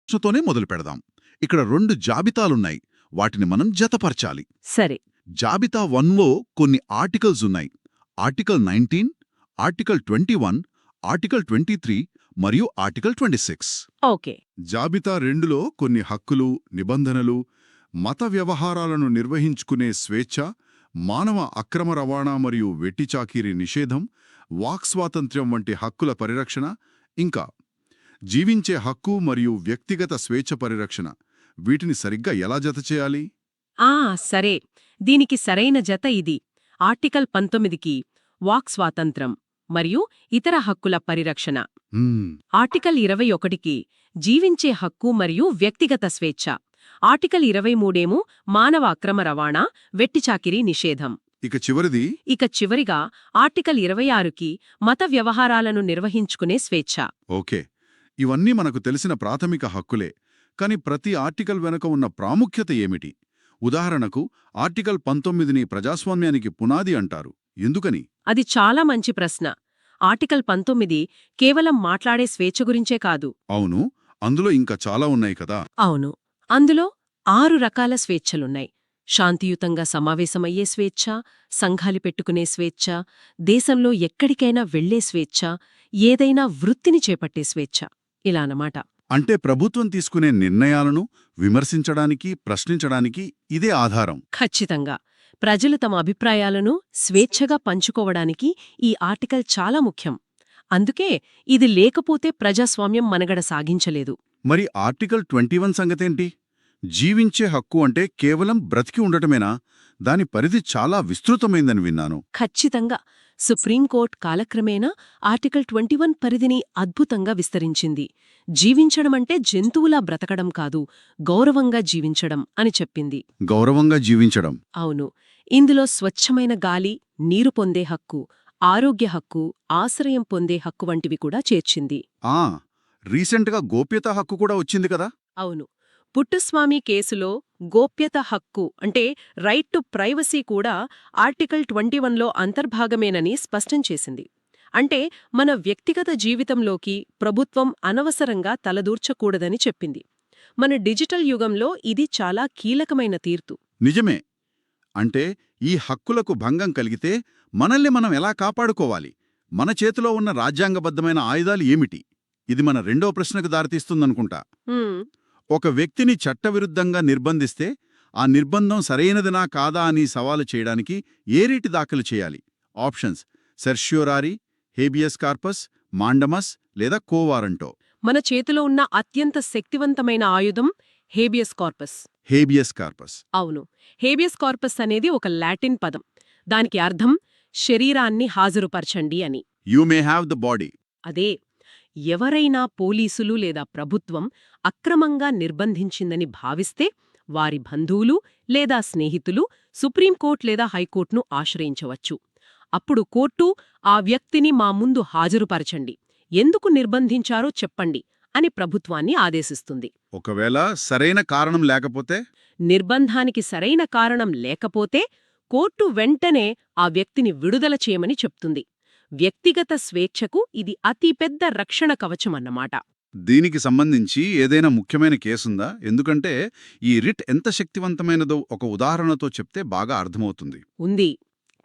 ప్రశ్నతోనే మొదలు పెడదాం. ఇక్కడ 2 జాబితాలున్నాయి. వాటిని మనం జతపరచాలి. సరే. జాబితా 1లో కొన్ని ఆర్టికల్స్ ఉన్నాయి. ఆర్టికల్ 19, ఆర్టికల్ 21, ఆర్టికల్ 23 మరియు ఆర్టికల్ 26. ఓకే. జాబితా 2లో కొన్ని హక్కులు, నిబంధనలు, మత వ్యవహారాలను నిర్వహించుకునే స్వేచ్ఛ, మానవ అక్రమ రవాణా మరియు వెట్టిచాకిరీ నిషేధం, వాక్ స్వాతంత్ర్యం వంటి హక్కుల పరిరక్షణ, ఇంకా జీవించే హక్కు మరియు వ్యక్తిగత స్వేచ్ఛ పరిరక్షణ. వీటిని సరిగ్గా ఎలా జతచేయాలి? సరే. దీనికి సరైన జత ఇది. ఆర్టికల్ 19కి వాక్ స్వాతంత్రం మరియు ఇతర హక్కుల పరిరక్షణ. ఆర్టికల్ 21కి జీవించే హక్కు మరియు వ్యక్తిగత స్వేచ్ఛ. ఆర్టికల్ 23 మానవ అక్రమ రవాణా, వెట్టిచాకిరీ నిషేధం. ఇక చివరిగా ఆర్టికల్ 26కి మత వ్యవహారాలను నిర్వహించుకునే స్వేచ్ఛ. ఓకే, ఇవన్నీ మనకు తెలిసిన ప్రాథమిక హక్కులే. కాని ప్రతి ఆర్టికల్ వెనుక ఉన్న ప్రాముఖ్యత ఏమిటి? ఉదాహరణకు ఆర్టికల్ 19ని ప్రజాస్వామ్యానికి పునాది అంటారు. ఎందుకని? అది చాలా మంచి ప్రశ్న. ఆర్టికల్ 19 కేవలం మాట్లాడే స్వేచ్ఛ గురించే కాదు. అవును, అందులో ఇంకా చాలా ఉన్నాయి కదా. అవును, అందులో 6 రకాల స్వేచ్ఛలున్నాయి. శాంతియుతంగా సమావేశమయ్యే స్వేచ్ఛ, సంఘాలు పెట్టుకునే స్వేచ్ఛ, దేశంలో ఎక్కడికైనా వెళ్లే స్వేచ్ఛ, ఏదైనా వృత్తిని చేపట్టే స్వేచ్ఛ, ఇలా అన్నమాట. అంటే ప్రభుత్వం తీసుకునే నిర్ణయాలను విమర్శించడానికి, ప్రశ్నించడానికి ఇదే ఆధారం. ఖచ్చితంగా. ప్రజలు తమ అభిప్రాయాలను స్వేచ్ఛగా పంచుకోవడానికి ఈ ఆర్టికల్ చాలా ముఖ్యం. అందుకే ఇది లేకపోతే ప్రజాస్వామ్యం మనుగడ సాగించలేదు. మరి ఆర్టికల్ 21 సంగతేంటి? జీవించే హక్కు అంటే కేవలం బ్రతికి ఉండటమేనా? దాని పరిధి చాలా విస్తృతమైందని విన్నాను. ఖచ్చితంగా. సుప్రీంకోర్టు కాలక్రమేణా ఆర్టికల్ 21 పరిధిని అద్భుతంగా విస్తరించింది. జీవించడమంటే జంతువులా బ్రతకడం కాదు, గౌరవంగా జీవించడం అని చెప్పింది. గౌరవంగా జీవించడం. అవును. ఇందులో స్వచ్ఛమైన గాలి, నీరు పొందే హక్కు, ఆరోగ్య హక్కు, ఆశ్రయం పొందే హక్కు వంటివి కూడా చేర్చింది. రీసెంట్గా గోప్యతా హక్కు కూడా వచ్చింది కదా. అవును. పుట్టుస్వామి కేసులో గోప్యత హక్కు అంటే రైట్ టు ప్రైవసీ కూడా ఆర్టికల్ 21లో అంతర్భాగమేనని స్పష్టం చేసింది. అంటే మన వ్యక్తిగత జీవితంలోకి ప్రభుత్వం అనవసరంగా తలదూర్చకూడదని చెప్పింది. మన డిజిటల్ యుగంలో ఇది చాలా కీలకమైన తీర్పు. నిజమే. అంటే ఈ హక్కులకు భంగం కలిగితే మనల్ని మనం ఎలా కాపాడుకోవాలి? మన చేతిలో ఉన్న రాజ్యాంగబద్ధమైన ఆయుధాలు ఏమిటి? ఇది మన రెండో ప్రశ్నకు దారితీస్తుందనుకుంటా. ఒక వ్యక్తిని చట్టవిరుద్ధంగా నిర్బంధిస్తే ఆ నిర్బంధం సరైనదినా కాదా అని సవాలు చేయడానికి ఏ రీతి దాఖలు చేయాలి? ఆప్షన్స్: సెర్ష్యోరారీ, హేబియస్ కార్పస్, మాండమస్ లేదా కోవారంటో. మన చేతిలో ఉన్న అత్యంత శక్తివంతమైన ఆయుధం హేబియస్ కార్పస్. Habeas corpus. అవును. హేబియస్ కార్పస్ అనేది ఒక లాటిన్ పదం. దానికి అర్థం శరీరాన్ని హాజరుపరచండి అని. You may have the body. అదే. ఎవరైనా పోలీసులు లేదా ప్రభుత్వం అక్రమంగా నిర్బంధించిందని భావిస్తే వారి బంధువులు లేదా స్నేహితులు సుప్రీంకోర్టు లేదా హైకోర్టును ఆశ్రయించవచ్చు. అప్పుడు కోర్టు ఆ వ్యక్తిని మా ముందు హాజరుపరచండి, ఎందుకు నిర్బంధించారో చెప్పండి అని ప్రభుత్వాన్ని ఆదేశిస్తుంది. ఒకవేళ సరైన కారణం లేకపోతే? నిర్బంధానికి సరైన కారణం లేకపోతే కోర్టు వెంటనే ఆ వ్యక్తిని విడుదల చేయమని చెప్తుంది. వ్యక్తిగత స్వేచ్ఛకు ఇది అతిపెద్ద రక్షణ కవచమన్నమాట. దీనికి సంబంధించి ఏదైనా ముఖ్యమైన కేసుందా? ఎందుకంటే ఈ రిట్ ఎంత శక్తివంతమైనదో ఒక ఉదాహరణతో చెప్తే బాగా అర్థమవుతుంది. ఉంది.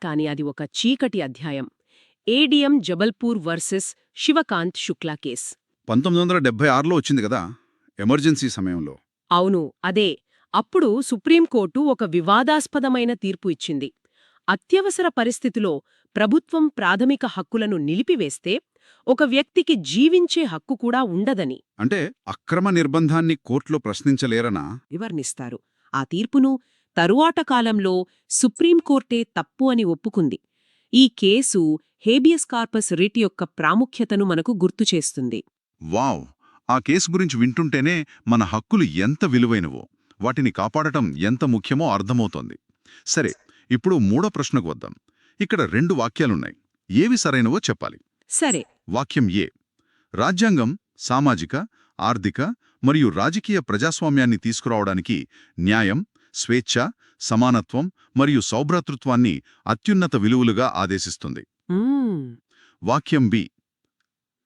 కాని అది ఒక చీకటి అధ్యాయం. ADM Jabalpur versus Shivakant Shukla case. 1976లో వచ్చింది కదా, ఎమర్జెన్సీ సమయంలో. అవును, అదే. అప్పుడు సుప్రీంకోర్టు ఒక వివాదాస్పదమైన తీర్పు ఇచ్చింది. అత్యవసర పరిస్థితిలో ప్రభుత్వం ప్రాథమిక హక్కులను నిలిపివేస్తే ఒక వ్యక్తికి జీవించే హక్కు కూడా ఉండదని. అంటే అక్రమ నిర్బంధాన్ని కోర్టులో ప్రశ్నించలేరనా? వివర్ణిస్తారు. ఆ తీర్పును తరువాత కాలంలో సుప్రీంకోర్టే తప్పు అని ఒప్పుకుంది. ఈ కేసు హేబియస్ కార్పస్ రిట్ యొక్క ప్రాముఖ్యతను మనకు గుర్తుచేస్తుంది. వావ్! ఆ కేసు గురించి వింటుంటేనే మన హక్కులు ఎంత విలువైనవో, వాటిని కాపాడటం ఎంత ముఖ్యమో అర్థమవుతోంది. సరే, ఇప్పుడు మూడో ప్రశ్నకు వద్దాం. ఇక్కడ 2 వాక్యాలున్నాయి. ఏవి సరైనవో చెప్పాలి. సరే. వాక్యం ఏ: రాజ్యాంగం సామాజిక, ఆర్థిక మరియు రాజకీయ ప్రజాస్వామ్యాన్ని తీసుకురావడానికి న్యాయం, స్వేచ్ఛ, సమానత్వం మరియు సౌభ్రాతృత్వాన్ని అత్యున్నత విలువలుగా ఆదేశిస్తుంది. వాక్యం బి: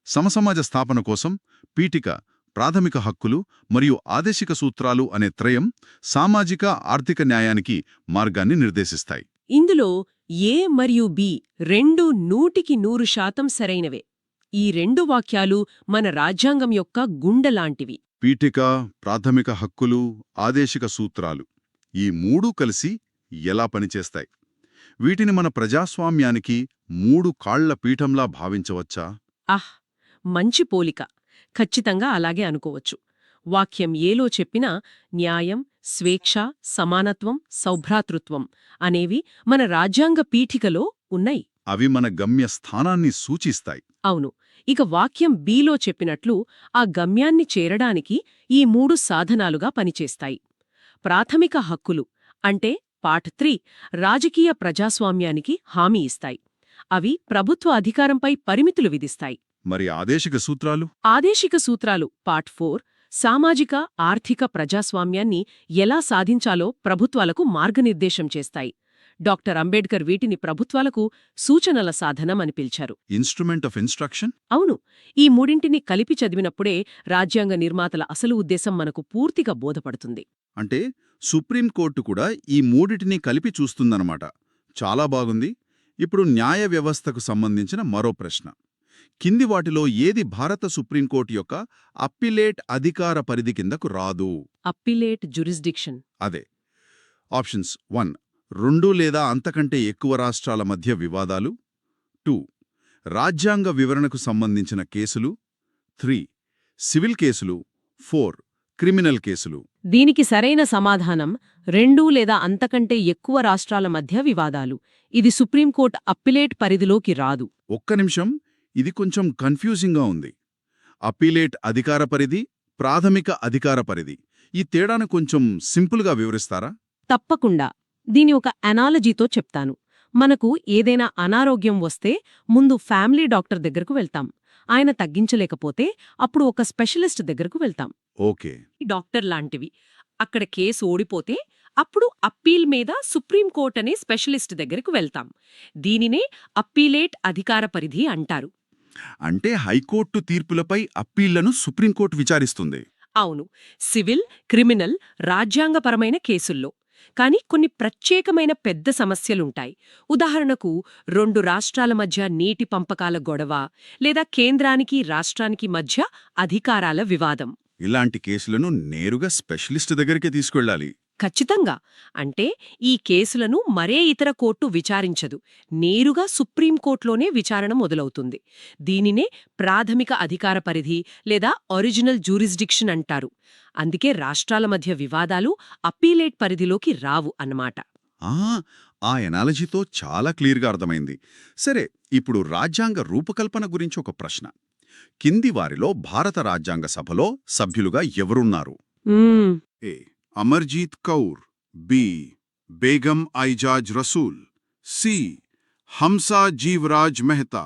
సమసమాజ స్థాపన కోసం పీఠిక, ప్రాథమిక హక్కులు మరియు ఆదేశిక సూత్రాలు అనే త్రయం సామాజిక ఆర్థిక న్యాయానికి మార్గాన్ని నిర్దేశిస్తాయి. ఇందులో ఏ మరియు బి రెండు 100% సరైనవే. ఈ రెండు వాక్యాలు మన రాజ్యాంగం యొక్క గుండెలాంటివి. పీఠిక, ప్రాథమిక హక్కులు, ఆదేశిక సూత్రాలు ఈ మూడూ కలిసి ఎలా పనిచేస్తాయి? వీటిని మన ప్రజాస్వామ్యానికి 3 కాళ్ల పీఠంలా భావించవచ్చా? ఆహ్! మంచి పోలిక. ఖచ్చితంగా అలాగే అనుకోవచ్చు. వాక్యం ఏలో చెప్పిన న్యాయం, స్వేచ్ఛ, సమానత్వం, సౌభ్రాతృత్వం అనేవి మన రాజ్యాంగ పీఠికలో ఉన్నాయి. అవి మన గమ్య స్థానాన్ని సూచిస్తాయి. అవును. ఇక వాక్యం బిలో చెప్పినట్లు ఆ గమ్యాన్ని చేరడానికి ఈ 3 సాధనాలుగా పనిచేస్తాయి. ప్రాథమిక హక్కులు అంటే పార్ట్ 3 రాజకీయ ప్రజాస్వామ్యానికి హామీ ఇస్తాయి. అవి ప్రభుత్వ అధికారంపై పరిమితులు విధిస్తాయి. మరి ఆదేశిక సూత్రాలు? ఆదేశిక సూత్రాలు పార్ట్ 4 సామాజిక, ఆర్థిక ప్రజాస్వామ్యాన్ని ఎలా సాధించాలో ప్రభుత్వాలకు మార్గనిర్దేశం చేస్తాయి. డాక్టర్ అంబేడ్కర్ వీటిని ప్రభుత్వాలకు సూచనల సాధనం అని పిలిచారు. Instrument of instruction? అవును. ఈ మూడింటిని కలిపి చదివినప్పుడే రాజ్యాంగ నిర్మాతల అసలు ఉద్దేశం మనకు పూర్తిగా బోధపడుతుంది. అంటే సుప్రీంకోర్టు కూడా ఈ మూడిటిని కలిపి చూస్తుందన్నమాట. చాలా బాగుంది. ఇప్పుడు న్యాయ వ్యవస్థకు సంబంధించిన మరో ప్రశ్న. కింది వాటిలో ఏది భారత సుప్రీంకోర్టు యొక్క అప్పిలేట్ అధికార పరిధి కిందకు రాదు? Appellate jurisdiction. అదే. ఆప్షన్స్ 1 2 లేదా అంతకంటే ఎక్కువ రాష్ట్రాల మధ్య వివాదాలు, 2 రాజ్యాంగ వివరణకు సంబంధించిన కేసులు, 3 సివిల్ కేసులు, 4 క్రిమినల్ కేసులు. దీనికి సరైన సమాధానం 2 లేదా అంతకంటే ఎక్కువ రాష్ట్రాల మధ్య వివాదాలు. ఇది సుప్రీంకోర్టు అప్పిలేట్ పరిధిలోకి రాదు. ఒక్క నిమిషం, ఇది కొంచెం కన్ఫ్యూజింగ్గా ఉంది. అప్పీలేట్ అధికార పరిధి, ప్రాథమిక అధికార పరిధి, ఈ తేడాను కొంచెం సింపుల్గా వివరిస్తారా? తప్పకుండా. దీని ఒక అనాలజీతో చెప్తాను. మనకు ఏదైనా అనారోగ్యం వస్తే ముందు ఫ్యామిలీ డాక్టర్ దగ్గరకు వెళ్తాం. ఆయన తగ్గించలేకపోతే అప్పుడు ఒక స్పెషలిస్ట్ దగ్గరకు వెళ్తాం. ఓకే. డాక్టర్ లాంటివి. అక్కడ కేసు ఓడిపోతే అప్పుడు అప్పీల్ మీద సుప్రీంకోర్టు అనే స్పెషలిస్ట్ దగ్గరకు వెళ్తాం. దీనినే అప్పీలేట్ అధికార పరిధి అంటారు. అంటే హైకోర్టు తీర్పులపై అప్పీళ్లను సుప్రీంకోర్టు విచారిస్తుంది. అవును. సివిల్, క్రిమినల్, రాజ్యాంగపరమైన కేసుల్లో. కానీ కొన్ని ప్రత్యేకమైన పెద్ద సమస్యలుంటాయి. ఉదాహరణకు 2 రాష్ట్రాల మధ్య నీటి పంపకాల గొడవ, లేదా కేంద్రానికి రాష్ట్రానికి మధ్య అధికారాల వివాదం. ఇలాంటి కేసులను నేరుగా స్పెషలిస్ట్ దగ్గరికే తీసుకెళ్ళాలి. ఖచ్చితంగా. అంటే ఈ కేసులను మరే ఇతర కోర్టు విచారించదు. నేరుగా సుప్రీంకోర్టులోనే విచారణ మొదలవుతుంది. దీనినే ప్రాథమిక అధికార పరిధి లేదా ఒరిజినల్ జ్యూరిస్డిక్షన్ అంటారు. అందుకే రాష్ట్రాల మధ్య వివాదాలు అప్పీలేట్ పరిధిలోకి రావు అన్నమాట. ఆ ఎనాలజీతో చాలా క్లియర్గా అర్థమైంది. సరే, ఇప్పుడు రాజ్యాంగ రూపకల్పన గురించి ఒక ప్రశ్న. కింది వారిలో భారత రాజ్యాంగ సభలో సభ్యులుగా ఎవరున్నారు? A Amarjit Kaur, B Begum Aizaz Rasul, C Hansa Jivraj Mehta,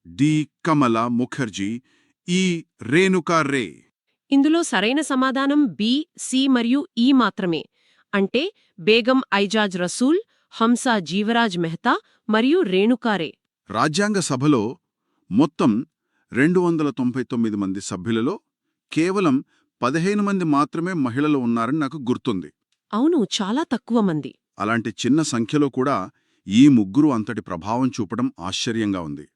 D Kamala Mukherjee, E Renuka రే. ఇందులో సరైన సమాధానం బి, సి మరియు ఈ మాత్రమే. అంటే బేగం ఐజాజ్ రసూల్, హంసా జీవరాజ్ మెహతా మరియు రేణుకారే. రాజ్యాంగ సభలో మొత్తం 299 మంది సభ్యులలో కేవలం 15 మంది మాత్రమే మహిళలు ఉన్నారని నాకు గుర్తుంది. అవును, చాలా తక్కువ మంది. అలాంటి చిన్న సంఖ్యలో కూడా ఈ ముగ్గురు అంతటి ప్రభావం చూపడం ఆశ్చర్యంగా ఉంది.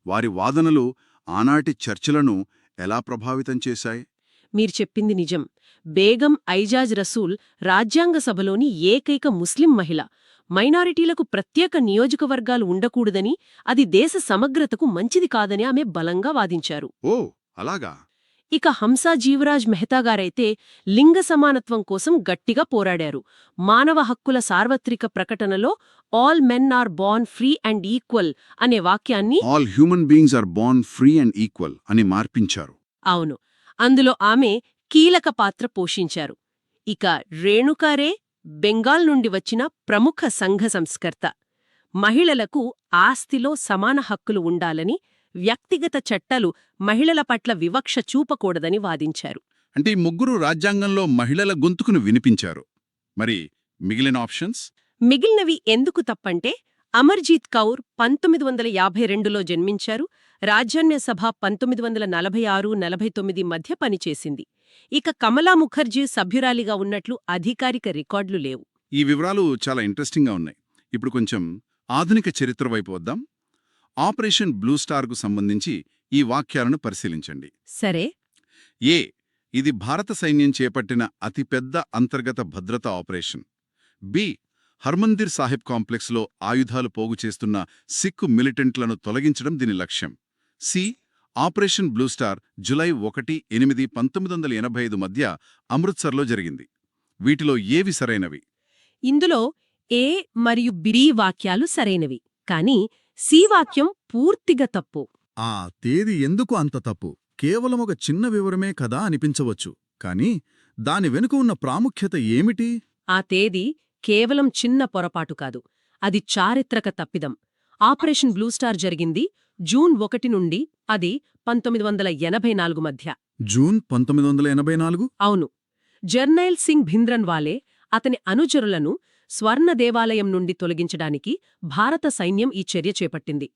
వారి వాదనలు ఆనాటి చర్చలను ఎలా ప్రభావితం చేశాయి? మీరు చెప్పింది నిజం. బేగం ఐజాజ్ రసూల్ రాజ్యాంగ సభలోని ఏకైక ముస్లిం మహిళ. మైనారిటీలకు ప్రత్యేక నియోజకవర్గాలు ఉండకూడదని, అది దేశ సమగ్రతకు మంచిది కాదని ఆమె బలంగా వాదించారు. ఓ, అలాగా. ఇక హంసా జీవరాజ్ మెహతాగారైతే లింగ సమానత్వం కోసం గట్టిగా పోరాడారు. మానవ హక్కుల సార్వత్రిక ప్రకటనలో all men are born free and equal అనే వాక్యాన్ని all human beings are born free and equal అని మార్పించారు. అవును, అందులో ఆమె కీలక పాత్ర పోషించారు. ఇక రేణుకారే బెంగాల్ నుండి వచ్చిన ప్రముఖ సంఘ సంస్కర్త. మహిళలకు ఆస్తిలో సమాన హక్కులు ఉండాలని, వ్యక్తిగత చట్టాలు మహిళల పట్ల వివక్ష చూపకూడదని వాదించారు. అంటే ఈ ముగ్గురు రాజ్యాంగంలో మహిళల గొంతుకును వినిపించారు. మరి మిగిలిన ఆప్షన్స్? మిగిలినవి ఎందుకు తప్పంటే, అమర్జీత్ కౌర్ 1952లో జన్మించారు. రాజ్యాంగ సభ 1946-49 మధ్య పనిచేసింది. ఇక కమలా ముఖర్జీ సభ్యురాలిగా ఉన్నట్లు అధికారిక రికార్డులు లేవు. ఈ వివరాలు చాలా ఇంట్రెస్టింగ్గా ఉన్నాయి. ఇప్పుడు కొంచెం ఆధునిక చరిత్ర వైపు వద్దాం. ఆపరేషన్ బ్లూ స్టార్కు సంబంధించి ఈ వాక్యాలను పరిశీలించండి. సరే. ఏ ఇది భారత సైన్యం చేపట్టిన అతిపెద్ద అంతర్గత భద్రతా ఆపరేషన్. బి హర్మందిర్ సాహిబ్ కాంప్లెక్స్లో ఆయుధాలు పోగు చేస్తున్న సిక్కు మిలిటెంట్లను తొలగించడం దీని లక్ష్యం. సి ఆపరేషన్ బ్లూ స్టార్ జులై 1-8, 1985 మధ్య అమృత్సర్లో జరిగింది. వీటిలో ఏవి సరైనవి? ఇందులో ఏ మరియు బి వాక్యాలు సరైనవి, కానీ సి వాక్యం పూర్తిగా తప్పు. ఆ తేదీ ఎందుకు అంత తప్పు? కేవలం ఒక చిన్న వివరమే కదా అనిపించవచ్చు, కానీ దాని వెనుక ఉన్న ప్రాముఖ్యత ఏమిటి? ఆ తేదీ కేవలం చిన్న పొరపాటు కాదు, అది చారిత్రక తప్పిదం. ఆపరేషన్ బ్లూ స్టార్ జరిగింది జూన్ 1 నుండి అది 1984 మధ్య. జూన్ 1984? అవును. జర్నైల్ సింగ్ భింద్రన్వాలే అతని అనుచరులను స్వర్ణ దేవాలయం నుండి తొలగించడానికి భారత సైన్యం ఈ చర్య చేపట్టింది.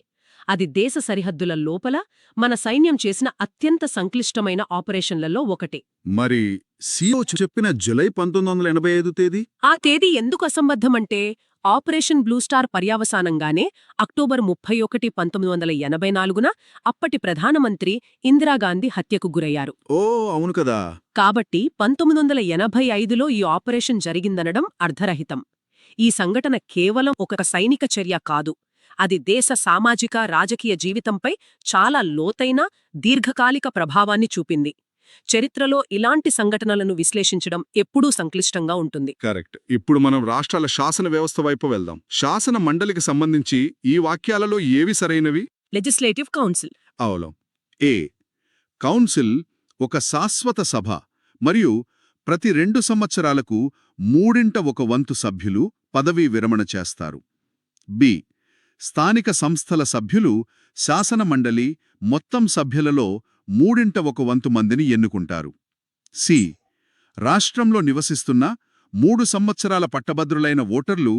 అది దేశ సరిహద్దుల లోపల మన సైన్యం చేసిన అత్యంత సంక్లిష్టమైన ఆపరేషన్లలో ఒకటి. మరి సిఓ చెప్పిన జులై 1985 తేదీ? ఆ తేదీ ఎందుకు అసంబద్ధమంటే ఆపరేషన్ బ్లూ స్టార్ పర్యావసానంగానే అక్టోబర్ 31, 1984న అప్పటి ప్రధానమంత్రి ఇందిరాగాంధీ హత్యకు గురయ్యారు. ఓ అవును కదా. కాబట్టి 1985లో ఈ ఆపరేషన్ జరిగిందనడం అర్ధరహితం. ఈ సంఘటన కేవలం ఒక సైనిక చర్య కాదు, అది దేశ సామాజిక రాజకీయ జీవితంపై చాలా లోతైన దీర్ఘకాలిక ప్రభావాన్ని చూపింది. చరిత్రలో ఇలాంటి సంఘటనలను విశ్లేషించడం ఎప్పుడూ సంక్లిష్టంగా ఉంటుంది. కరెక్ట్. ఇప్పుడు మనం రాష్ట్రాల శాసన వ్యవస్థ వైపు వెళ్దాం. శాసన మండలికి సంబంధించి ఈ వాక్యాలలో ఏవి సరైనవి? Legislative council. అవును. ఏ కౌన్సిల్ ఒక శాశ్వత సభ మరియు ప్రతి 2 సంవత్సరాలకు 3/1 సభ్యులు పదవీ విరమణ చేస్తారు. బి స్థానిక సంస్థల సభ్యులు శాసన మండలి మొత్తం సభ్యులలో 3/1 మందిని ఎన్నుకుంటారు. సి రాష్ట్రంలో నివసిస్తున్న 3 సంవత్సరాల పట్టభద్రులైన ఓటర్లు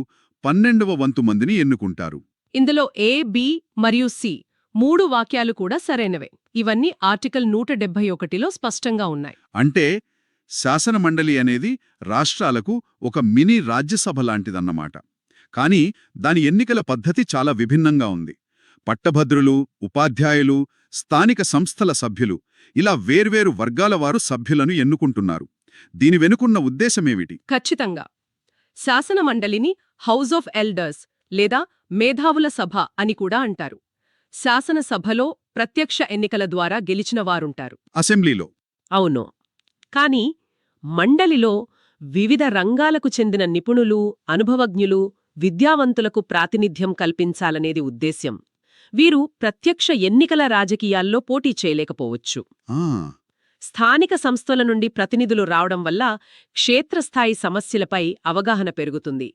12వ వంతు మందిని ఎన్నుకుంటారు. ఇందులో ఏ, బి మరియు సి 3 వాక్యాలు కూడా సరైనవే. ఇవన్నీ ఆర్టికల్ 171లో స్పష్టంగా ఉన్నాయి. అంటే శాసన మండలి అనేది రాష్ట్రాలకు ఒక మినీ రాజ్యసభ లాంటిదన్నమాట. కానీ దాని ఎన్నికల పద్ధతి చాలా విభిన్నంగా ఉంది. పట్టభద్రులు, ఉపాధ్యాయులు, స్థానిక సంస్థల సభ్యులు ఇలా వేర్వేరు వర్గాల వారు సభ్యులను ఎన్నుకుంటున్నారు. దీని వెనుకున్న ఉద్దేశమేమిటి? ఖచ్చితంగా శాసన మండలిని హౌస్ ఆఫ్ ఎల్డర్స్ లేదా మేధావుల సభ అని కూడా అంటారు. శాసనసభలో ప్రత్యక్ష ఎన్నికల ద్వారా గెలిచిన వారుంటారు. అసెంబ్లీలో అవును. కాని మండలిలో వివిధ రంగాలకు చెందిన నిపుణులు, అనుభవజ్ఞులు, విద్యావంతులకు ప్రాతినిధ్యం కల్పించాలనేది ఉద్దేశ్యం. వీరు ప్రత్యక్ష ఎన్నికల రాజకీయాల్లో పోటీ చేయలేకపోవచ్చు. స్థానిక సంస్థల నుండి ప్రతినిధులు రావడం వల్ల క్షేత్రస్థాయి సమస్యలపై అవగాహన పెరుగుతుంది.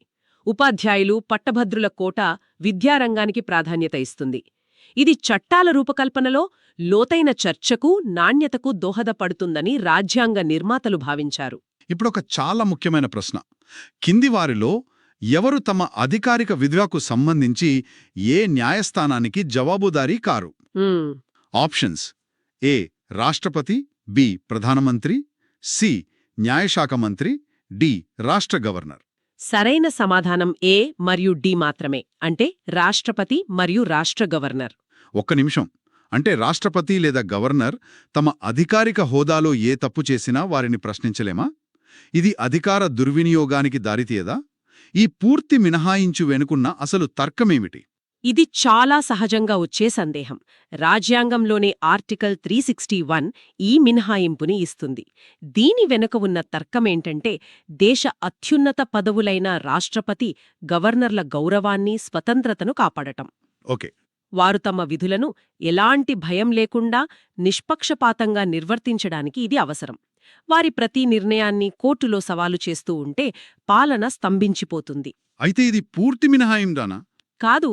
ఉపాధ్యాయులు, పట్టభద్రుల కోట విద్యారంగానికి ప్రాధాన్యత ఇస్తుంది. ఇది చట్టాల రూపకల్పనలో లోతైన చర్చకు, నాణ్యతకు దోహదపడుతుందని రాజ్యాంగ నిర్మాతలు భావించారు. ఇప్పుడొక చాలా ముఖ్యమైన ప్రశ్న. కింది వారిలో ఎవరు తమ అధికారిక విధులకు సంబంధించి ఏ న్యాయస్థానానికి జవాబుదారీ కారు? ఆప్షన్స్: ఏ రాష్ట్రపతి, బి ప్రధానమంత్రి, సి న్యాయశాఖ మంత్రి, డి రాష్ట్ర గవర్నర్. సరైన సమాధానం ఏ మరియు డి మాత్రమే. అంటే రాష్ట్రపతి మరియు రాష్ట్ర గవర్నర్. ఒక్క నిమిషం. అంటే రాష్ట్రపతి లేదా గవర్నర్ తమ అధికారిక హోదాలో ఏ తప్పు చేసినా వారిని ప్రశ్నించలేమా? ఇది అధికార దుర్వినియోగానికి దారితీయదా? ఈ పూర్తి మినహాయించు వెనుకున్న అసలు తర్కమేమిటి? ఇది చాలా సహజంగా వచ్చే సందేహం. రాజ్యాంగంలోని ఆర్టికల్ 361 ఈ మినహాయింపుని ఇస్తుంది. దీని వెనుక ఉన్న తర్కమేంటంటే దేశ అత్యున్నత పదవులైన రాష్ట్రపతి, గవర్నర్ల గౌరవాన్ని, స్వతంత్రతను కాపాడటం. ఓకే. వారు తమ విధులను ఎలాంటి భయం లేకుండా నిష్పక్షపాతంగా నిర్వర్తించడానికి ఇది అవసరం. వారి ప్రతి నిర్ణయాన్ని కోర్టులో సవాలు చేస్తూ ఉంటే పాలన స్తంభించిపోతుంది. అయితే ఇది పూర్తి మినహాయిందానా? కాదు.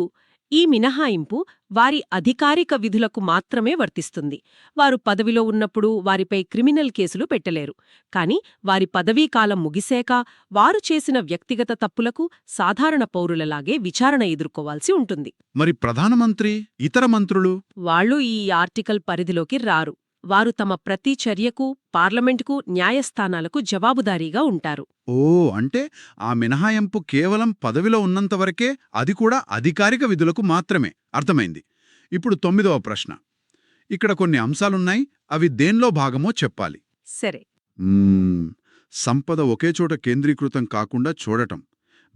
ఈ మినహాయింపు వారి అధికారిక విధులకు మాత్రమే వర్తిస్తుంది. వారు పదవిలో ఉన్నప్పుడు వారిపై క్రిమినల్ కేసులు పెట్టలేరు. కాని వారి పదవీకాలం ముగిశాక వారు చేసిన వ్యక్తిగత తప్పులకు సాధారణ పౌరులలాగే విచారణ ఎదుర్కోవాల్సి ఉంటుంది. మరి ప్రధానమంత్రి, ఇతర మంత్రులు? వాళ్ళు ఈ ఆర్టికల్ పరిధిలోకి రారు. వారు తమ ప్రతి చర్యకు పార్లమెంటుకు న్యాయస్థానాలకు జవాబుదారీగా ఉంటారు. ఓ అంటే ఆ మినహాయింపు కేవలం పదవిలో ఉన్నంతవరకే, అది కూడా అధికారిక విధులకు మాత్రమే. అర్థమైంది. ఇప్పుడు 9వ ప్రశ్న. ఇక్కడ కొన్ని అంశాలున్నాయి, అవి దేన్లో భాగమో చెప్పాలి. సరే. సంపద ఒకే చోట కేంద్రీకృతం కాకుండా చూడటం.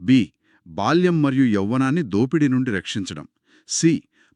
బి. బాల్యం మరియు యౌవనాన్ని దోపిడీ నుండి రక్షించడం. సి.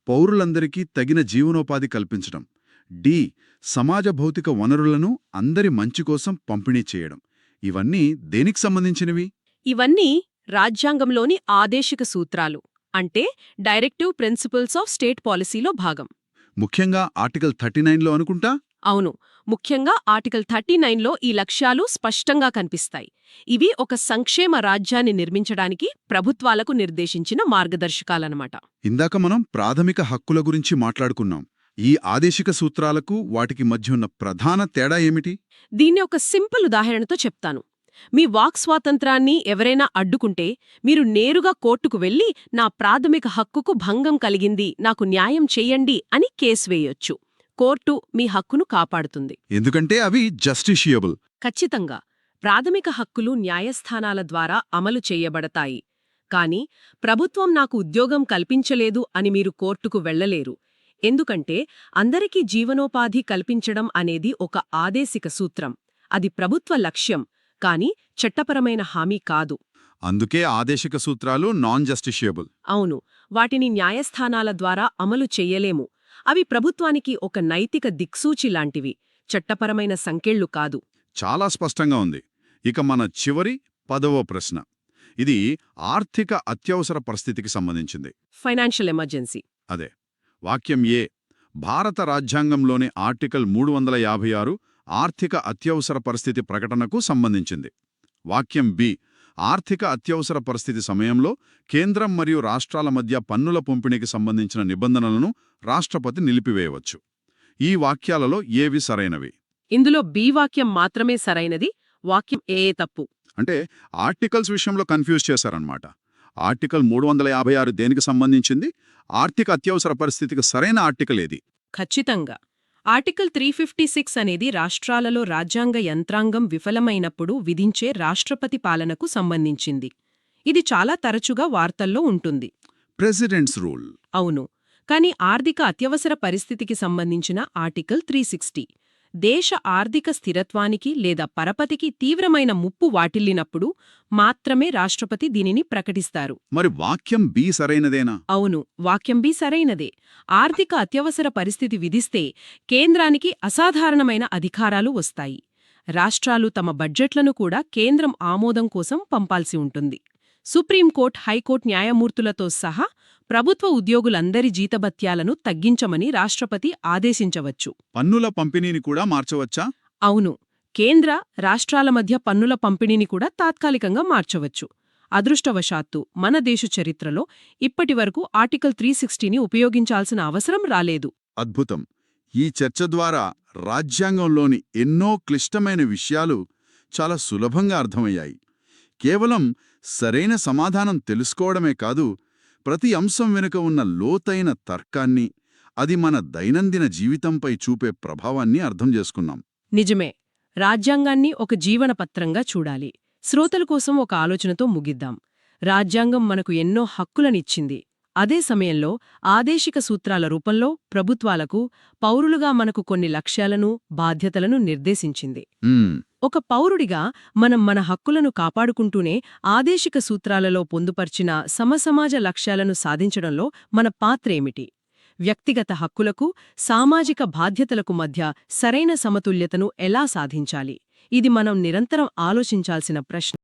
పౌరులందరికీ తగిన జీవనోపాధి కల్పించడం. డి. సమాజ భౌతిక వనరులను అందరి మంచి కోసం పంపిణీ చేయడం. ఇవన్నీ దేనికి సంబంధించినవి? ఇవన్నీ రాజ్యాంగంలోని ఆదేశిక సూత్రాలు, అంటే డైరెక్టివ్ ప్రిన్సిపల్స్ ఆఫ్ స్టేట్ పాలసీలో భాగం. ముఖ్యంగా ఆర్టికల్ 39లో అనుకుంటా. అవును, ముఖ్యంగా ఆర్టికల్ 39లో ఈ లక్ష్యాలు స్పష్టంగా కనిపిస్తాయి. ఇవి ఒక సంక్షేమ రాజ్యాన్ని నిర్మించడానికి ప్రభుత్వాలకు నిర్దేశించిన మార్గదర్శకాలన్నమాట. ఇందాక మనం ప్రాథమిక హక్కుల గురించి మాట్లాడుకున్నాం. ఈ ఆదేశిక సూత్రాలకు వాటికి మధ్య ఉన్న ప్రధాన తేడా ఏమిటి? దీన్ని ఒక సింపుల్ ఉదాహరణతో చెప్తాను. మీ వాక్ స్వాతంత్రాన్ని ఎవరైనా అడ్డుకుంటే మీరు నేరుగా కోర్టుకు వెళ్లి నా ప్రాథమిక హక్కుకు భంగం కలిగింది, నాకు న్యాయం చెయ్యండి అని కేసు వేయొచ్చు. కోర్టు మీ హక్కును కాపాడుతుంది. ఎందుకంటే అవి జస్టిషియబుల్. ఖచ్చితంగా. ప్రాథమిక హక్కులు న్యాయస్థానాల ద్వారా అమలు చేయబడతాయి. కాని ప్రభుత్వం నాకు ఉద్యోగం కల్పించలేదు అని మీరు కోర్టుకు వెళ్లలేరు. ఎందుకంటే అందరికీ జీవనోపాధి కల్పించడం అనేది ఒక ఆదేశిక సూత్రం. అది ప్రభుత్వ లక్ష్యం, కాని చట్టపరమైన హామీ కాదు. అందుకే ఆదేశిక సూత్రాలు నాన్ జస్టిషియబుల్. అవును, వాటిని న్యాయస్థానాల ద్వారా అమలు చెయ్యలేము. అవి ప్రభుత్వానికి ఒక నైతిక దిక్సూచి లాంటివి, చట్టపరమైన సంకెళ్లు కాదు. చాలా స్పష్టంగా ఉంది. ఇక మన చివరి 10వ ప్రశ్న. ఇది ఆర్థిక అత్యవసర పరిస్థితికి సంబంధించింది. Financial emergency. అదే. వాక్యం ఏ. భారత రాజ్యాంగంలోని ఆర్టికల్ 356 ఆర్థిక అత్యవసర పరిస్థితి ప్రకటనకు సంబంధించింది. వాక్యం బి. ఆర్థిక అత్యవసర పరిస్థితి సమయంలో కేంద్రం మరియు రాష్ట్రాల మధ్య పన్నుల పంపిణీకి సంబంధించిన నిబంధనలను రాష్ట్రపతి నిలిపివేయవచ్చు. ఈ వాక్యాలలో ఏవి సరైనవి? ఇందులో బి వాక్యం మాత్రమే సరైనది, వాక్యం ఏ తప్పు. అంటే ఆర్టికల్స్ విషయంలో కన్ఫ్యూజ్ చేశారన్నమాట. ఆర్టికల్ 356 దేనికి సంబంధించింది? ఆర్థిక అత్యవసర పరిస్థితికి సరైన ఆర్టికల్ ఏది? ఖచ్చితంగా ఆర్టికల్ 356 అనేది రాష్ట్రాలలో రాజ్యాంగ యంత్రాంగం విఫలమైనప్పుడు విధించే రాష్ట్రపతి పాలనకు సంబంధించింది. ఇది చాలా తరచుగా వార్తల్లో ఉంటుంది. Presidents rule. అవును, కాని ఆర్థిక అత్యవసర పరిస్థితికి సంబంధించిన ఆర్టికల్ 360 దేశ ఆర్థిక స్థిరత్వానికి లేదా పరపతికి తీవ్రమైన ముప్పు వాటిల్లినప్పుడు మాత్రమే రాష్ట్రపతి దీనిని ప్రకటిస్తారు. మరి వాక్యం బి సరైనదేనా? అవును, వాక్యం బి సరైనదే. ఆర్థిక అత్యవసర పరిస్థితి విధిస్తే కేంద్రానికి అసాధారణమైన అధికారాలు వస్తాయి. రాష్ట్రాలు తమ బడ్జెట్లను కూడా కేంద్రం ఆమోదం కోసం పంపాల్సి ఉంటుంది. సుప్రీంకోర్టు, హైకోర్టు న్యాయమూర్తులతో సహా ప్రభుత్వ ఉద్యోగులందరి జీతభత్యాలను తగ్గించమని రాష్ట్రపతి ఆదేశించవచ్చు. పన్నుల పంపిణీని కూడా మార్చవచ్చా? అవును, కేంద్ర, రాష్ట్రాల మధ్య పన్నుల పంపిణీని కూడా తాత్కాలికంగా మార్చవచ్చు. అదృష్టవశాత్తు మన దేశ చరిత్రలో ఇప్పటివరకు ఆర్టికల్ 360ని ఉపయోగించాల్సిన అవసరం రాలేదు. అద్భుతం. ఈ చర్చ ద్వారా రాజ్యాంగంలోని ఎన్నో క్లిష్టమైన విషయాలు చాలా సులభంగా అర్థమయ్యాయి. కేవలం సరైన సమాధానం తెలుసుకోవడమే కాదు, ప్రతి అంశం వెనుక ఉన్న లోతైన తర్కాన్ని, అది మన దైనందిన జీవితంపై చూపే ప్రభావాన్ని అర్థం చేసుకున్నాం. నిజమే. రాజ్యాంగాన్ని ఒక జీవనపత్రంగా చూడాలి. శ్రోతల కోసం ఒక ఆలోచనతో ముగిద్దాం. రాజ్యాంగం మనకు ఎన్నో హక్కులనిచ్చింది. అదే సమయంలో ఆదేశిక సూత్రాల రూపంలో ప్రభుత్వాలకు, పౌరులుగా మనకు కొన్ని లక్ష్యాలను, బాధ్యతలను నిర్దేశించింది. ఒక పౌరుడిగా మనం మన హక్కులను కాపాడుకుంటూనే ఆదేశిక సూత్రాలలో పొందుపర్చిన సమసమాజ లక్ష్యాలను సాధించడంలో మన పాత్రేమిటి? వ్యక్తిగత హక్కులకు, సామాజిక బాధ్యతలకు మధ్య సరైన సమతుల్యతను ఎలా సాధించాలి? ఇది మనం నిరంతరం ఆలోచించాల్సిన ప్రశ్న.